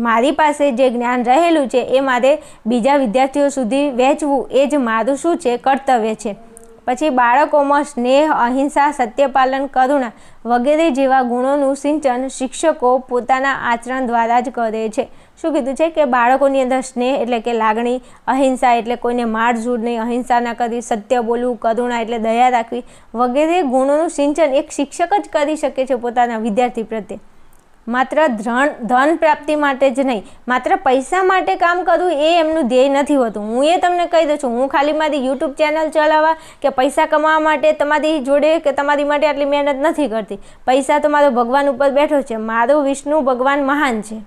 મારી પાસે જે જ્ઞાન રહેલું છે એ મારે બીજા વિદ્યાર્થીઓ સુધી વહેંચવું, એ જ મારું શું છે, કર્તવ્ય છે. પછી બાળકોમાં સ્નેહ, અહિંસા, સત્યપાલન, કરુણા વગેરે જેવા ગુણોનું સિંચન શિક્ષકો પોતાના આચરણ દ્વારા જ કરે છે. શું કીધું છે કે બાળકોની અંદર સ્નેહ એટલે કે લાગણી, અહિંસા એટલે કોઈને મારઝૂડ નહીં, અહિંસા ના કરવી, સત્ય બોલવું, કરુણા એટલે દયા રાખવી વગેરે ગુણોનું સિંચન એક શિક્ષક જ કરી શકે છે પોતાના વિદ્યાર્થી પ્રત્યે. માત્ર ધન પ્રાપ્તિ માટે જ નહીં, માત્ર પૈસા માટે કામ કરવું એ એમનું ધ્યેય નથી હોતું. હું એ તમને કહી દઉં છું, હું ખાલી મારી યુટ્યુબ ચેનલ ચલાવવા કે પૈસા કમાવા માટે તમારી જોડે કે તમારી માટે આટલી મહેનત નથી કરતી. પૈસા તો મારો ભગવાન ઉપર બેઠો છે. મારો વિષ્ણુ ભગવાન મહાન છે.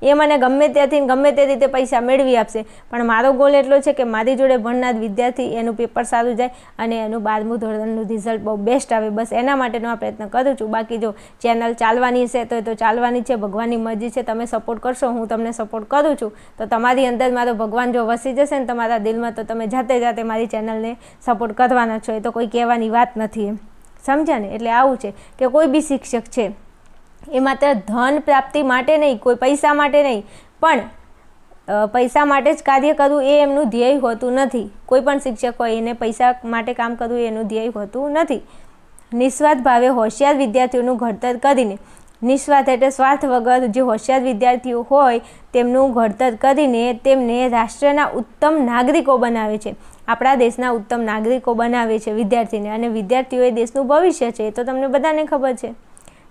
એ મને ગમે ત્યાંથી ગમે તે રીતે પૈસા મેળવી આપશે, પણ મારો ગોલ એટલો છે કે મારી જોડે ભણનાર વિદ્યાર્થી એનું પેપર સારું જાય અને એનું 12મું ધોરણનું રિઝલ્ટ બહુ બેસ્ટ આવે. બસ એના માટેનો આ પ્રયત્ન કરું છું. બાકી જો ચેનલ ચાલવાની છે તો એ તો ચાલવાની છે, ભગવાનની મરજી છે. તમે સપોર્ટ કરશો, હું તમને સપોર્ટ કરું છું. તો તમારી અંદર મારો ભગવાન જો વસી જશે ને તમારા દિલમાં, તો તમે જાતે મારી ચેનલને સપોર્ટ કરવાના છો. એ તો કોઈ કહેવાની વાત નથી, એમ સમજ્યા ને. એટલે આવું છે કે કોઈ બી શિક્ષક છે એ માત્ર ધન પ્રાપ્તિ માટે નહીં, કોઈ પૈસા માટે નહીં, પણ પૈસા માટે જ કાર્ય કરવું એ એમનું ધ્યેય હોતું નથી. કોઈ પણ શિક્ષક હોય એને પૈસા માટે કામ કરવું એનું ધ્યેય હોતું નથી. નિસ્વાર્થ ભાવે હોશિયાર વિદ્યાર્થીઓનું ઘડતર કરીને, નિસ્વાર્થ એટલે સ્વાર્થ વગર જે હોશિયાર વિદ્યાર્થીઓ હોય તેમનું ઘડતર કરીને તેમને રાષ્ટ્રના ઉત્તમ નાગરિકો બનાવે છે. આપણા દેશના ઉત્તમ નાગરિકો બનાવે છે વિદ્યાર્થીને, અને વિદ્યાર્થીઓ એ દેશનું ભવિષ્ય છે, એ તો તમને બધાને ખબર છે.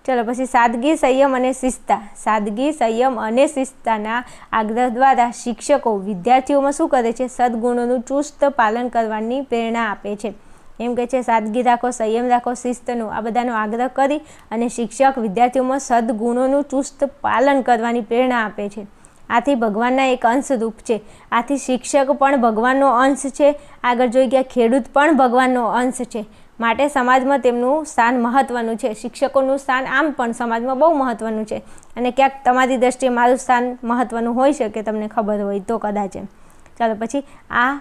ચલો, પછી સાદગી, સંયમ અને શિસ્તતા. સાદગી, સંયમ અને શિસ્તતાના આગ્રહ દ્વારા શિક્ષકો વિદ્યાર્થીઓમાં શું કરે છે, સદગુણોનું ચુસ્ત પાલન કરવાની પ્રેરણા આપે છે. એમ કહે છે સાદગી રાખો, સંયમ રાખો, શિસ્તનું આ બધાનો આગ્રહ કરી અને શિક્ષક વિદ્યાર્થીઓમાં સદગુણોનું ચુસ્ત પાલન કરવાની પ્રેરણા આપે છે. આથી ભગવાનના એક અંશરૂપ છે. આથી શિક્ષક પણ ભગવાનનો અંશ છે. આગળ જોઈ ગયા, ખેડૂત પણ ભગવાનનો અંશ છે. માટે સમાજમાં તેમનું સ્થાન મહત્ત્વનું છે. શિક્ષકોનું સ્થાન આમ પણ સમાજમાં બહુ મહત્ત્વનું છે, અને ક્યાંક તમારી દ્રષ્ટિએ મારું સ્થાન મહત્ત્વનું હોઈ શકે, તમને ખબર હોય તો કદાચ એમ. ચાલો, પછી આ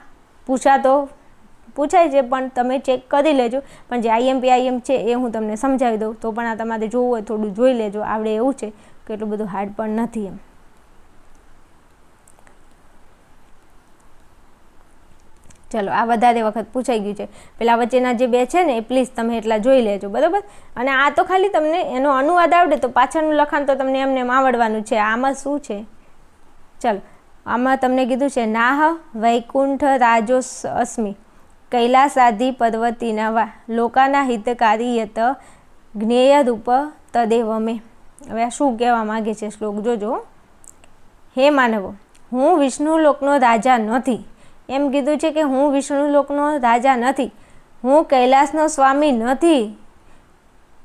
પૂછાય છે, પણ તમે ચેક કરી લેજો. પણ જે IMP છે એ હું તમને સમજાવી દઉં, તો પણ આ તમારે જોવું હોય થોડું જોઈ લેજો. આવડે એવું છે કે એટલું બધું હાર્ડ પણ નથી એમ. ચલો, આ વધારે વખત પૂછાઈ ગયું છે. પેલા વચ્ચેના જે બે છે ને એ પ્લીઝ તમે એટલા જોઈ લેજો, બરાબર. અને આ તો ખાલી તમને એનો અનુવાદ આવડે તો પાછળનું લખાણ તો તમને એમને આવડવાનું છે. આમાં શું છે, ચલો, આમાં તમને કીધું છે નાહ વૈકુંઠ રાજો અસ્મિ કૈલાસાધિ પર્વતીના વા લોકાના હિતકારી યત જ્ઞેય રૂપ તદેવ મે. હવે આ શું કહેવા માગે છે શ્લોક જોજો. હે માનવો, હું વિષ્ણુ લોકનો રાજા નથી. એમ કીધું છે કે હું વિષ્ણુ લોકનો રાજા નથી, હું કૈલાસનો સ્વામી નથી.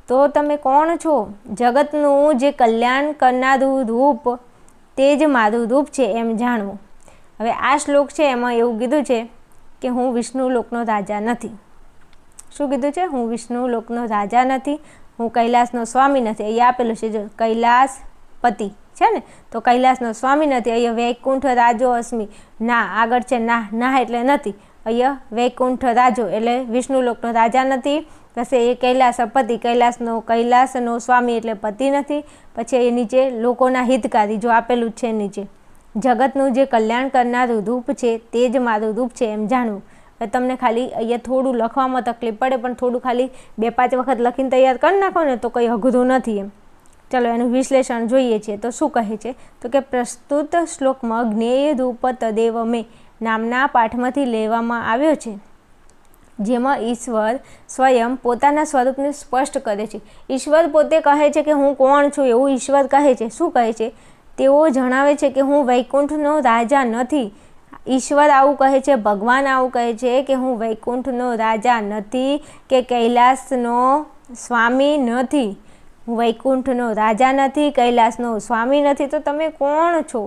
તો તમે કોણ છો? જગતનું જે કલ્યાણ કરનારું રૂપ તે જ મારું રૂપ છે એમ જાણવું. હવે આ શ્લોક છે એમાં એવું કીધું છે કે હું વિષ્ણુ લોકનો રાજા નથી. શું કીધું છે? હું વિષ્ણુ લોકનો રાજા નથી, હું કૈલાસનો સ્વામી નથી. અહીંયા આપેલું છે જો કૈલાસપતિ છે ને, તો કૈલાસનો સ્વામી નથી. અહીંયા વૈકુંઠ રાજો અસ્મિ, ના આગળ છે ના એટલે નથી. અહીંયા વૈકુંઠ રાજો એટલે વિષ્ણુ લોકનો રાજા નથી, પછી એ કૈલાસપતિ, કૈલાસનો સ્વામી એટલે પતિ નથી. પછી એ નીચે લોકોના હિતકારી, જો આપેલું જ છે નીચે, જગતનું જે કલ્યાણ કરનારું રૂપ છે તે જ મારું રૂપ છે એમ જાણવું. તમને ખાલી અહીંયા થોડું લખવામાં તકલીફ પડે, પણ થોડું ખાલી 2-5 વખત લખીને તૈયાર કરી નાખો ને તો કંઈ અઘરું નથી એમ. ચલો એનું વિશ્લેષણ જોઈએ છીએ. તો શું કહે છે? તો કે પ્રસ્તુત શ્લોકમાં જ્ઞેય રૂપ તદેવ મેં નામના પાઠમાંથી લેવામાં આવ્યો છે, જેમાં ઈશ્વર સ્વયં પોતાના સ્વરૂપને સ્પષ્ટ કરે છે. ઈશ્વર પોતે કહે છે કે હું કોણ છું, એવું ઈશ્વર કહે છે. શું કહે છે? તેઓ જણાવે છે કે હું વૈકુંઠનો રાજા નથી. ઈશ્વર આવું કહે છે, ભગવાન આવું કહે છે કે હું વૈકુંઠનો રાજા નથી કે કૈલાસનો સ્વામી નથી. હું વૈકુંઠનો રાજા નથી, કૈલાસનો સ્વામી નથી, તો તમે કોણ છો?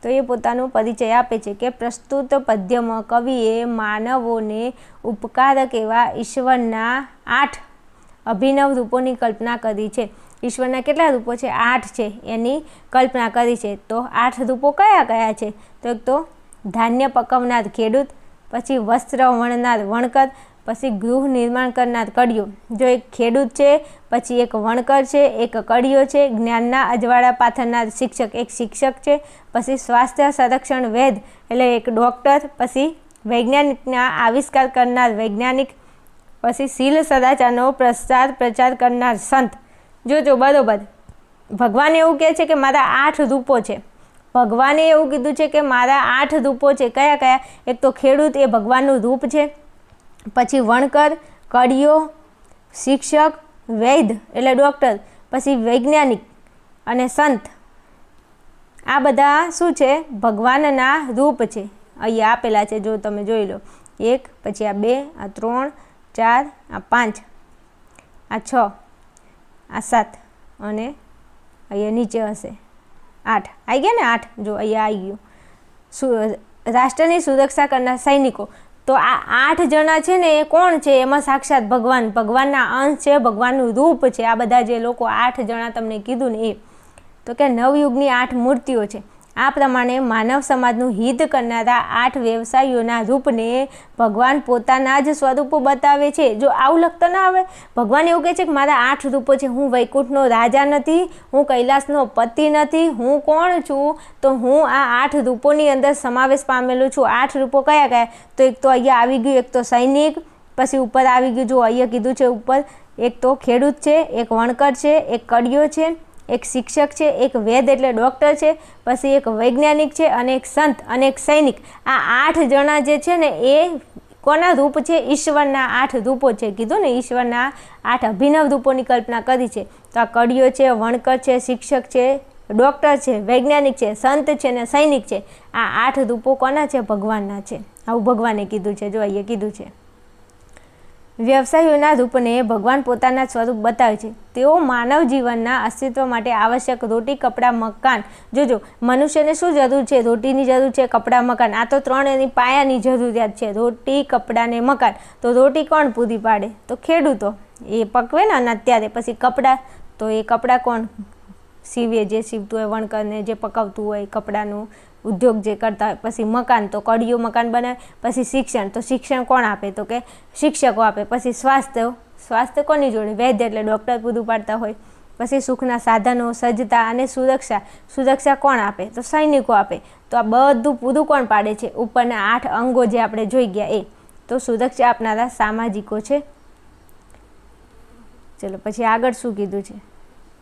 તો એ પોતાનો પરિચય આપે છે કે પ્રસ્તુત પદ્યમાં કવિએ માનવોને ઉપકારક એવા ઈશ્વરના 8 અભિનવ રૂપોની કલ્પના કરી છે. ઈશ્વરના કેટલા રૂપો છે? 8 છે, એની કલ્પના કરી છે. તો 8 રૂપો કયા કયા છે? તો એક તો ધાન્ય પકવનાર ખેડૂત, પછી વસ્ત્ર વણનાર વણકર, પછી ગૃહ નિર્માણ કરનાર કડિયો. જો એક ખેડૂત છે, પછી એક વણકર છે, એક કડિયો છે, જ્ઞાનના અજવાળા પાથરનાર શિક્ષક, એક શિક્ષક છે, પછી સ્વાસ્થ્ય સંરક્ષણ વૈદ એટલે એક ડૉક્ટર, પછી વૈજ્ઞાનિકના આવિષ્કાર કરનાર વૈજ્ઞાનિક, પછી શીલ સદાચારનો પ્રચાર કરનાર સંત. જોજો બરોબર, ભગવાન એવું કહે છે કે મારા 8 રૂપો છે. ભગવાને એવું કીધું છે કે મારા 8 રૂપો છે. કયા કયા? એક તો ખેડૂત, એ ભગવાનનું રૂપ છે. પછી વણકર, કડિયો, શિક્ષક, વૈદ એટલે ડૉક્ટર, પછી વૈજ્ઞાનિક અને સંત. આ બધા શું છે? ભગવાનના રૂપ છે. અહીંયા આપેલા છે, જો તમે જોઈ લો. 1, પછી આ 2, આ 3, 4, આ 5, આ 6, આ 7 અને અહીંયા નીચે હશે 8. આવી ગયા ને 8? જો અહીંયા આવી ગયું. રાષ્ટ્રની સુરક્ષા કરનાર સૈનિકો. તો આ 8 જણા છે ને એ કોણ છે? એમાં સાક્ષાત ભગવાનના અંશ છે, ભગવાનનું રૂપ છે. આ બધા જે લોકો 8 જણા તમને કીધું ને એ. તો કે નવયુગની 8 મૂર્તિઓ છે. આ પ્રમાણે માનવ સમાજનું હિત કરનારા 8 વ્યવસાયીઓના રૂપને ભગવાન પોતાના જ સ્વરૂપો બતાવે છે. જો આવું લખતા ના આવે, ભગવાન એવું કહે છે કે મારા 8 રૂપો છે. હું વૈકુંઠનો રાજા નથી, હું કૈલાસનો પતિ નથી. હું કોણ છું? તો હું આ 8 રૂપોની અંદર સમાવેશ પામેલું છું. 8 રૂપો કયા કયા? તો એક તો અહીંયા આવી ગયું, એક તો સૈનિક, પછી ઉપર આવી ગયું, જો અહીંયા કીધું છે ઉપર, એક તો ખેડૂત છે, એક વણકર છે, એક કડિયો છે, એક શિક્ષક છે, એક વૈદ એટલે ડૉક્ટર છે, પછી એક વૈજ્ઞાનિક છે, અને એક સંત અને એક સૈનિક. આ 8 જણા જે છે ને એ કોના રૂપ છે? ઈશ્વરના 8 રૂપો છે. કીધું ને ઈશ્વરના 8 અભિનવ રૂપોની કલ્પના કરી છે. તો આ કડિયો છે, વણકર છે, શિક્ષક છે, ડૉક્ટર છે, વૈજ્ઞાનિક છે, સંત છે ને સૈનિક છે. આ 8 રૂપો કોના છે? ભગવાનના છે. આવું ભગવાને કીધું છે. જો અહીંયા કીધું છે વ્યવસાયીઓના રૂપને ભગવાન પોતાના સ્વરૂપ બતાવે છે. તેઓ માનવ જીવનના અસ્તિત્વ માટે આવશ્યક રોટી, કપડાં, મકાન. જોજો, મનુષ્યને શું જરૂર છે? રોટીની જરૂર છે, કપડાં, મકાન. આ તો 3 એની પાયાની જરૂરિયાત છે, રોટી, કપડાં ને મકાન. તો રોટી કોણ પૂરી પાડે? તો ખેડૂતો. એ પકવે ને અનાજ ત્યારે. પછી કપડાં, તો એ કપડાં કોણ સીવે? જે સીવતું હોય, વણકરને જે પકવતું હોય, કપડાનું ઉદ્યોગ જે કરતા હોય. પછી મકાન, તો કડિયો મકાન બનાવે. પછી શિક્ષણ, તો શિક્ષણ કોણ આપે? તો કે શિક્ષકો આપે. પછી સ્વાસ્થ્ય કોની જોડે? વૈદ્ય એટલે ડૉક્ટર પૂરું પાડતા હોય. પછી સુખના સાધનો, સજ્જતા અને સુરક્ષા કોણ આપે? તો સૈનિકો આપે. તો આ બધું પૂરું કોણ પાડે છે? ઉપરના 8 અંગો જે આપણે જોઈ ગયા એ. તો સુરક્ષા આપનારા સામાજિકો છે. ચલો પછી આગળ શું કીધું છે?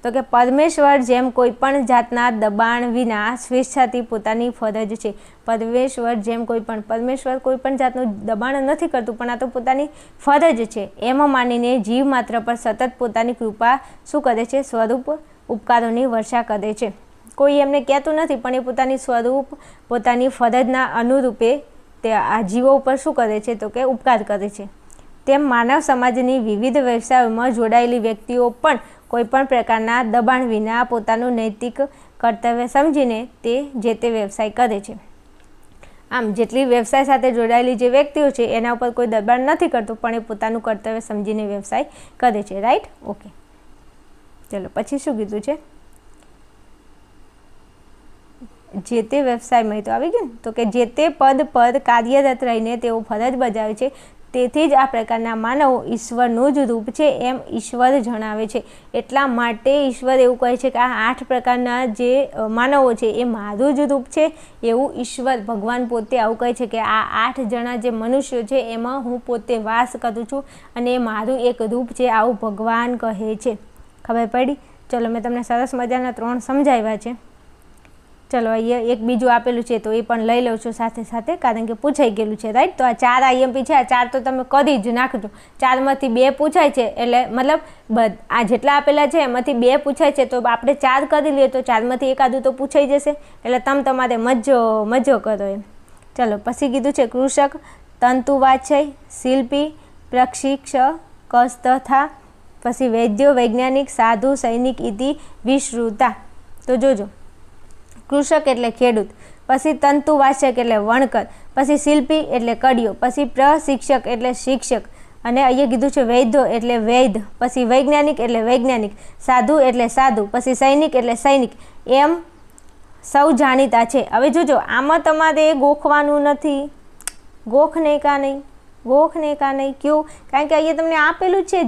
તો કે પરમેશ્વર જેમ કોઈ પણ જાતના દબાણ વિના સ્વેચ્છાથી પોતાની ફરજ છે. પરમેશ્વર જેમ પરમેશ્વર કોઈ પણ જાતનું દબાણ નથી કરતું, પણ આ તો પોતાની ફરજ છે એમાં માનીને જીવ માત્ર પર સતત પોતાની કૃપા શું કરે છે? સ્વરૂપ ઉપકારોની વર્ષા કરે છે. કોઈ એમને કહેતું નથી, પણ એ પોતાની સ્વરૂપ પોતાની ફરજના અનુરૂપે તે આ જીવો ઉપર શું કરે છે? તો કે ઉપકાર કરે છે. તેમ માનવ સમાજની વિવિધ વ્યવસાયોમાં જોડાયેલી વ્યક્તિઓ પણ કોઈપણ પ્રકારના દબાણ વિના પોતાનું નૈતિક કર્તવ્ય સમજીને જે તે વ્યવસાય કરે છે. આમ જેટલી વ્યવસાય સાથે જોડાયેલી જે વ્યક્તિઓ છે એના ઉપર કોઈ દબાણ નથી કરતું, પણ એ પોતાનું કર્તવ્ય સમજીને વ્યવસાય કરે છે. રાઈટ? ઓકે, ચલો પછી શું કીધું છે? જે તે વ્યવસાયમાં તો આવી ગયું ને, તો કે જે તે પદ પર કાર્યરત રહીને તેઓ ફરજ બજાવે છે તેથી જ આ પ્રકારના માનવો ઈશ્વરનું જ રૂપ છે એમ ઈશ્વર જણાવે છે. એટલા માટે ઈશ્વર એવું કહે છે કે આ 8 પ્રકારના જે માનવો છે એ મારું જ રૂપ છે, એવું ઈશ્વર ભગવાન પોતે આવું કહે છે કે આ 8 જણા જે મનુષ્યો છે એમાં હું પોતે વાસ કરું છું અને એ મારું એક રૂપ છે, આવું ભગવાન કહે છે. ખબર પડી? ચલો, મેં તમને સરસ મજાના 3 સમજાવ્યા છે. ચલો, અહીંયા એક બીજું આપેલું છે તો એ પણ લઈ લઉં છું સાથે સાથે, કારણ કે પૂછાઈ ગયેલું છે, રાઈટ. તો આ 4 IMP છે, આ 4 તો તમે કરી જ નાખજો. 4માંથી 2 પૂછાય છે, એટલે મતલબ આ જેટલા આપેલા છે એમાંથી 2 પૂછાય છે, તો આપણે 4 કરી લઈએ તો 4માંથી એકાદું તો પૂછાઈ જશે. એટલે તમારે મજો કરો એમ. ચલો, પછી કીધું છે કૃષક, તંતુવાચય, શિલ્પી, પ્રશિક્ષક, તથા પછી વૈદ્યો, વૈજ્ઞાનિક, સાધુ, સૈનિક ઇતિ વિશ્રુતા. તો જોજો, કૃષક એટલે ખેડૂત, પછી તંતુવાચક એટલે વણકર, પછી શિલ્પી એટલે કડિયો, પછી પ્રશિક્ષક એટલે શિક્ષક, અને અહીંયા કીધું છે વૈદ્યો એટલે વૈદ, પછી વૈજ્ઞાનિક એટલે વૈજ્ઞાનિક, સાધુ એટલે સાધુ, પછી સૈનિક એટલે સૈનિક, એમ સૌ જાણીતા છે. હવે જોજો, આમાં તમારે ગોખવાનું નથી. ગોખને કા નહીં ક્યું? કારણ કે અહીંયા તમને આપેલું જ છે,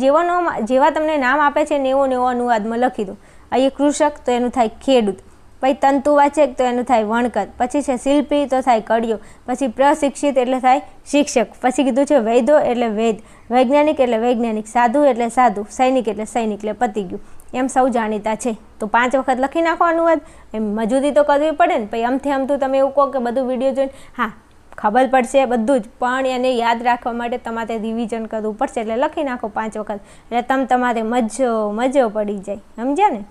જેવા તમને નામ આપે છે ને એવો અનુવાદમાં લખી દો. અહીંયા કૃષક તો એનું થાય ખેડૂત, પછી તંતુવાચક તો એનું થાય વણકર, પછી છે શિલ્પી તો થાય કડિયો, પછી પ્રશિક્ષિત એટલે થાય શિક્ષક, પછી કીધું છે વૈદ્યો એટલે વૈદ, વૈજ્ઞાનિક એટલે વૈજ્ઞાનિક, સાધુ એટલે સાધુ, સૈનિક એટલે સૈનિક, એટલે પતી ગયું. એમ સૌ જાણીતા છે. તો 5 વખત લખી નાખો અનુવાદ. એમ મજૂરી તો કરવી પડે ને. પછી આમથી તમે એવું કહો કે બધું વિડીયો જોઈને હા ખબર પડશે બધું જ, પણ એને યાદ રાખવા માટે તમારે રિવિઝન કરવું પડશે. એટલે લખી નાખો 5 વખત, એટલે તમારે મજો પડી જાય. સમજ્યા ને?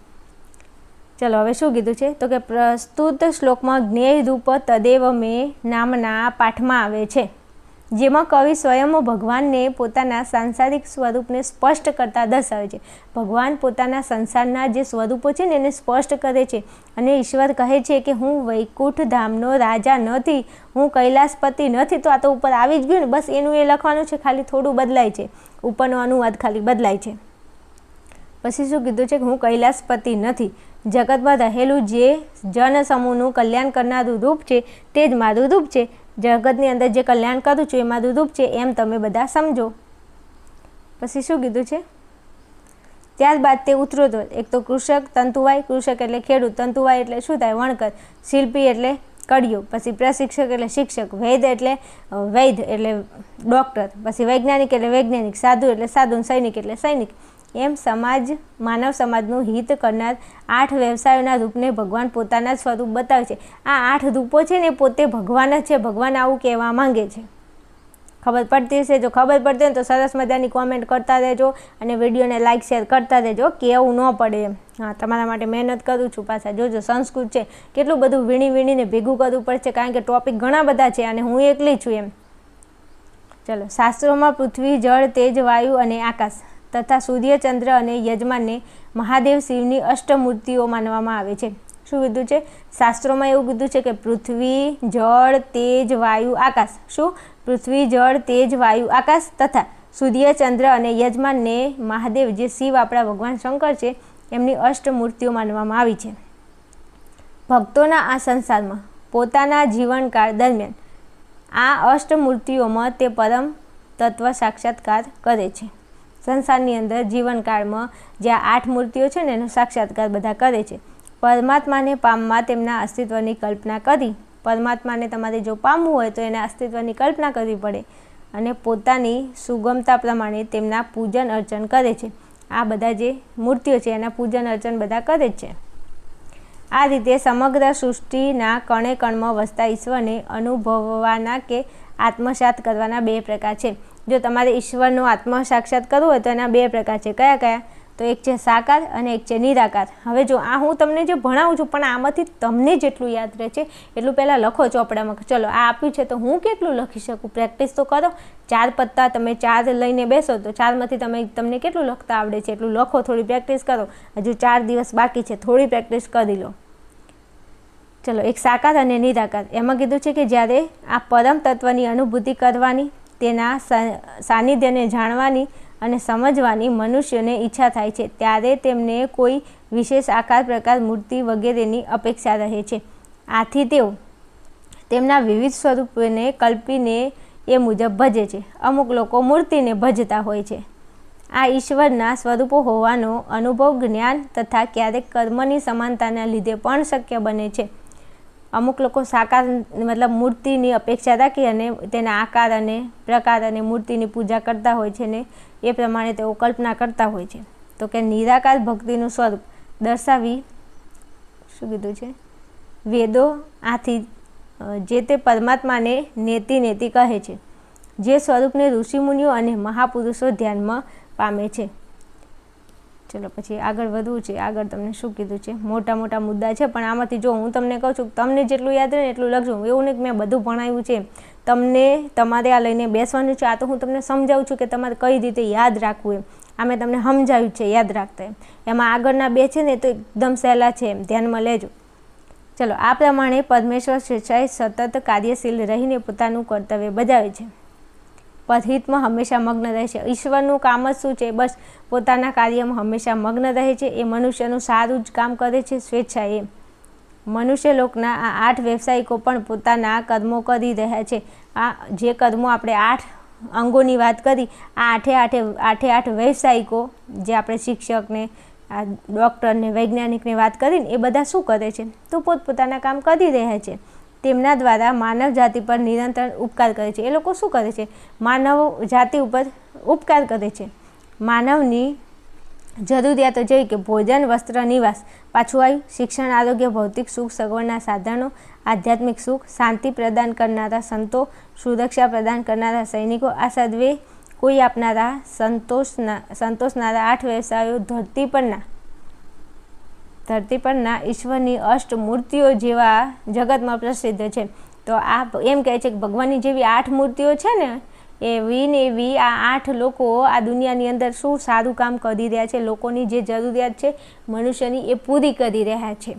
ચલો, હવે શું કીધું છે? તો કે પ્રસ્તુત શ્લોકમાં જ્ઞેય રૂપ તદેવ મેં નામના પાઠમાં આવે છે, જેમાં કવિ સ્વયં ભગવાનને પોતાના સાંસારિક સ્વરૂપને સ્પષ્ટ કરતા દર્શાવે છે. ભગવાન પોતાના સંસારના જે સ્વરૂપો છે ને એને સ્પષ્ટ કરે છે, અને ઈશ્વર કહે છે કે હું વૈકુંઠ ધામનો રાજા નથી, હું કૈલાસપતિ નથી. તો આ તો ઉપર આવી જ ગયું ને, બસ એનું એ લખવાનું છે, ખાલી થોડું બદલાય છે, ઉપરનો અનુવાદ ખાલી બદલાય છે. પછી શું કીધું છે કે હું કૈલાસપતિ નથી, જગતમાં રહેલું જે જન સમૂહનું કલ્યાણ કરનારું રૂપ છે તે જ મારું રૂપ છે, જગતની અંદર જે કલ્યાણ કરું છું એ મારું રૂપ છે, એમ તમે બધા સમજો. પછી શું કીધું છે? ત્યારબાદ તે ઉતરો એક તો કૃષક, તંતુવાય, કૃષક એટલે ખેડૂત, તંતુવાય એટલે શું થાય? વણકર, શિલ્પી એટલે કડિયો, પછી પ્રશિક્ષક એટલે શિક્ષક, વૈદ એટલે વૈદ એટલે ડૉક્ટર, પછી વૈજ્ઞાનિક એટલે વૈજ્ઞાનિક, સાધુ એટલે સાધુ, સૈનિક એટલે સૈનિક. એમ માનવ સમાજનું હિત કરનાર 8 વ્યવસાયોના રૂપને ભગવાન પોતાના સ્વરૂપ બતાવે છે. આ 8 રૂપો છે ને પોતે ભગવાન જ છે. ભગવાન આવું કહેવા માંગે છે. ખબર પડતી હશે? જો ખબર પડતી હોય તો સરસ મજાની કોમેન્ટ કરતા રહેજો, અને વિડીયોને લાઇક શેર કરતા રહેજો, કે એવું ન પડે એમ. હા, તમારા માટે મહેનત કરું છું. પાછા જોજો, સંસ્કૃત છે, કેટલું બધું વીણીને ભેગું કરવું પડશે, કારણ કે ટોપિક ઘણા બધા છે અને હું એકલી છું એમ. ચલો, શાસ્ત્રોમાં પૃથ્વી, જળ, તેજ, વાયુ અને આકાશ તથા સૂર્ય, ચંદ્ર અને યજમાનને મહાદેવ શિવની અષ્ટમૂર્તિઓ માનવામાં આવે છે. શું કીધું છે? શાસ્ત્રોમાં એવું કીધું છે કે પૃથ્વી, જળ, તેજ, વાયુ, આકાશ. શું? પૃથ્વી, જળ, તેજ, વાયુ, આકાશ તથા સૂર્ય, ચંદ્ર અને યજમાનને મહાદેવ જે શિવ આપણા ભગવાન શંકર છે એમની અષ્ટમૂર્તિઓ માનવામાં આવી છે. ભક્તોના આ સંસારમાં પોતાના જીવનકાળ દરમિયાન આ અષ્ટમૂર્તિઓમાં તે પરમ તત્વ સાક્ષાત્કાર કરે છે. સંસારની અંદર જીવનકાળમાં જે 8 મૂર્તિઓ છે ને એનો સાક્ષાત્કાર બધા કરે છે. પરમાત્માને પામવા તેમના અસ્તિત્વની કલ્પના કરી. પરમાત્માને તમારે જો પામવું હોય તો એના અસ્તિત્વની કલ્પના કરવી પડે, અને પોતાની સુગમતા પ્રમાણે તેમના પૂજન અર્ચન કરે છે. આ બધા જે મૂર્તિઓ છે એના પૂજન અર્ચન બધા કરે જ છે. આ રીતે સમગ્ર સૃષ્ટિના કણે કણમાં વસતા ઈશ્વરને અનુભવવાના કે આત્મસાત કરવાના 2 પ્રકાર છે. જો તમારે ઈશ્વરનો આત્મ સાક્ષાત કરવું હોય તો એના 2 પ્રકાર છે. કયા? તો એક છે સાકાર અને એક છે નિરાકાર. હવે જો આ હું તમને જે ભણાવું છું, પણ આમાંથી તમને જેટલું યાદ રહે છે એટલું પહેલાં લખો ચોપડામાં. ચલો, આ આપ્યું છે તો હું કેટલું લખી શકું? પ્રેક્ટિસ તો કરો. 4 પત્તા તમે 4 લઈને બેસો તો 4માંથી તમને કેટલું લખતા આવડે છે એટલું લખો. થોડી પ્રેક્ટિસ કરો. હજુ 4 દિવસ બાકી છે, થોડી પ્રેક્ટિસ કરી લો. ચલો, એક સાકાર અને નિરાકાર. એમાં કીધું છે કે જ્યારે આ પરમ તત્વની અનુભૂતિ કરવાની, તેના સાનિધ્યને જાણવાની અને સમજવાની મનુષ્યને ઈચ્છા થાય છે, ત્યારે તેમને કોઈ વિશેષ આકાર, પ્રકાર, મૂર્તિ વગેરેની અપેક્ષા રહે છે. આથી તેઓ તેમના વિવિધ સ્વરૂપોને કલ્પીને એ મુજબ ભજે છે. અમુક લોકો મૂર્તિને ભજતા હોય છે. આ ઈશ્વરના સ્વરૂપો હોવાનો અનુભવ જ્ઞાન તથા ક્યારેક કર્મની સમાનતાના લીધે પણ શક્ય બને છે. અમુક લોકો સાકાર મતલબ મૂર્તિની અપેક્ષા રાખી અને તેના આકાર અને પ્રકાર અને મૂર્તિની પૂજા કરતા હોય છે ને એ પ્રમાણે તેઓ કલ્પના કરતા હોય છે. તો કે નિરાકાર ભક્તિનું સ્વરૂપ દર્શાવી શું કીધું છે? વેદો આથી જે તે પરમાત્માને નેતિ નેતિ કહે છે, જે સ્વરૂપને ઋષિમુનિઓ અને મહાપુરુષો ધ્યાનમાં પામે છે. ચલો પછી આગળ વધવું છે. આગળ તમને શું કીધું છે? મોટા મોટા મુદ્દા છે, પણ આમાંથી જો હું તમને કહું છું તમને જેટલું યાદ રહે ને એટલું લખજો. એવું નહીં કે મેં બધું ભણાવ્યું છે, તમને તમારે આ લઈને બેસવાનું છે. આ તો હું તમને સમજાવું છું કે તમારે કઈ રીતે યાદ રાખવું એમ. આ મેં તમને સમજાવ્યું છે યાદ રાખતા એમ. એમાં આગળના 2 છે ને તો એકદમ સહેલા છે એમ, ધ્યાનમાં લેજો. ચલો, આ પ્રમાણે પરમેશ્વર સ્વેચ્છાએ સતત કાર્યશીલ રહીને પોતાનું કર્તવ્ય બજાવે છે. પદહિતમાં હંમેશા મગ્ન રહે છે. ઈશ્વરનું કામ જ શું છે? બસ પોતાના કાર્યમાં હંમેશા મગ્ન રહે છે. એ મનુષ્યનું સારું જ કામ કરે છે સ્વેચ્છાએ. મનુષ્ય લોકના આ 8 વ્યવસાયિકો પણ પોતાના કર્મો કરી રહ્યા છે. આ જે કર્મો આપણે 8 અંગોની વાત કરી, આ 8 વ્યવસાયિકો જે આપણે શિક્ષકને, આ ડૉક્ટરને, વૈજ્ઞાનિકને વાત કરીને, એ બધા શું કરે છે? તો પોતપોતાના કામ કરી રહ્યા છે. તેમના દ્વારા માનવ જાતિ પર નિરંતર ઉપકાર કરે છે. એ લોકો શું કરે છે? માનવ જાતિ ઉપર ઉપકાર કરે છે. માનવની જરૂરિયાતો જેવી કે ભોજન, વસ્ત્ર, નિવાસ, પાછું આવ્યું શિક્ષણ, આરોગ્ય, ભૌતિક સુખ સગવડના સાધનો, આધ્યાત્મિક સુખ, શાંતિ પ્રદાન કરનારા સંતો, સુરક્ષા પ્રદાન કરનારા સૈનિકો, આ સર્વે કોઈ આપનારા સંતોષનારા 8 વ્યવસાયો ધરતી પરના ઈશ્વરની અષ્ટમૂર્તિઓ જેવા જગતમાં પ્રસિદ્ધ છે. તો આ એમ કહે છે કે ભગવાનની જેવી 8 મૂર્તિઓ છે ને, એવી આ 8 લોકો આ દુનિયાની અંદર શું સારું કામ કરી રહ્યા છે, લોકોની જે જરૂરિયાત છે મનુષ્યની એ પૂરી કરી રહ્યા છે.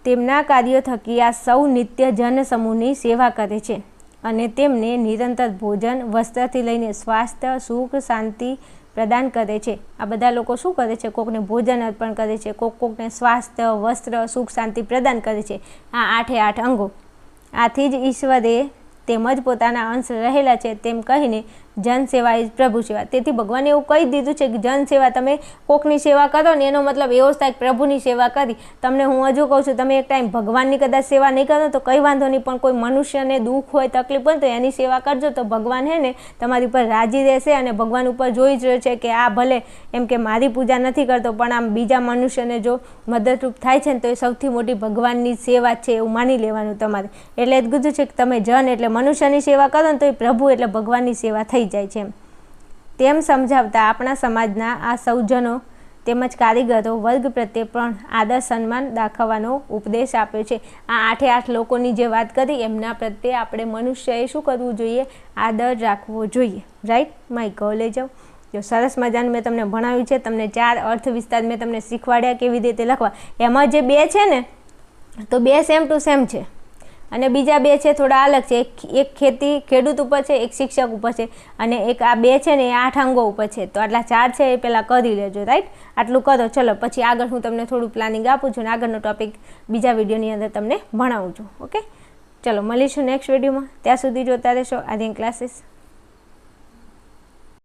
તેમના કાર્યો થકી આ સૌ નિત્ય જન સમૂહની સેવા કરે છે અને તેમને નિરંતર ભોજન, વસ્ત્રથી લઈને સ્વાસ્થ્ય, સુખ, શાંતિ પ્રદાન કરે છે. આ બધા લોકો શું કરે છે? કોકને ભોજન અર્પણ કરે છે, કોકને સ્વાસ્થ્ય, વસ્ત્ર, સુખ, શાંતિ પ્રદાન કરે છે. આ 8 અંગો. આથી જ ઈશ્વરે તેમજ પોતાના અંશ રહેલા છે તેમ કહીને જનસેવા એ પ્રભુ સેવા. તેથી ભગવાને એવું કહી દીધું છે કે જનસેવા, તમે કોકની સેવા કરો ને એનો મતલબ એવો જ થાય કે પ્રભુની સેવા કરી. તમને હું હજુ કહું છું, તમે એક ટાઈમ ભગવાનની કદાચ સેવા નહીં કરો તો કંઈ વાંધો નહીં, પણ કોઈ મનુષ્યને દુઃખ હોય, તકલીફ હોય તો એની સેવા કરજો, તો ભગવાન હે ને તમારી ઉપર રાજી રહેશે અને ભગવાન ઉપર જોઈ જ રહ્યો છે કે આ ભલે એમ કે મારી પૂજા નથી કરતો, પણ આમ બીજા મનુષ્યને જો મદદરૂપ થાય છે ને તો એ સૌથી મોટી ભગવાનની સેવા છે એવું માની લેવાનું તમારે. એટલે જ કીધું છે કે તમે જન એટલે મનુષ્યની સેવા કરો ને તો એ પ્રભુ એટલે ભગવાનની સેવા થઈ જાય છે. તેમ સમજાવતા આપણા સમાજના આ સૌજનો તેમજ કારીગરો વર્ગ પ્રત્યે પણ આદર સન્માન દાખવવાનો ઉપદેશ આપ્યો છે. આ 8 લોકોની જે વાત કરી એમના પ્રત્યે આપણે મનુષ્યએ શું કરવું જોઈએ? આદર રાખવો જોઈએ. રાઈટ? માય કહો લઈ જાઓ. જો સરસ મજાનું મેં તમને ભણાવ્યું છે, તમને 4 અર્થ વિસ્તાર મેં તમને શીખવાડ્યા કેવી રીતે લખવા. એમાં જે 2 છે ને તો 2 સેમ ટુ સેમ છે અને બીજા 2 છે થોડા અલગ છે. એક ખેડૂત ઉપર છે, એક શિક્ષક ઉપર છે, અને એક આ 2 છે ને એ 8 અંગો ઉપર છે. તો આટલા 4 છે એ પહેલાં કરી લેજો. રાઈટ? આટલું કરો. ચલો પછી આગળ હું તમને થોડું પ્લાનિંગ આપું છું અને આગળનો ટોપિક બીજા વિડીયોની અંદર તમને ભણાવું છું. ઓકે, ચલો મળીશું નેક્સ્ટ વિડીયોમાં. ત્યાં સુધી જોતા રહેશો આર્યન ક્લાસીસ.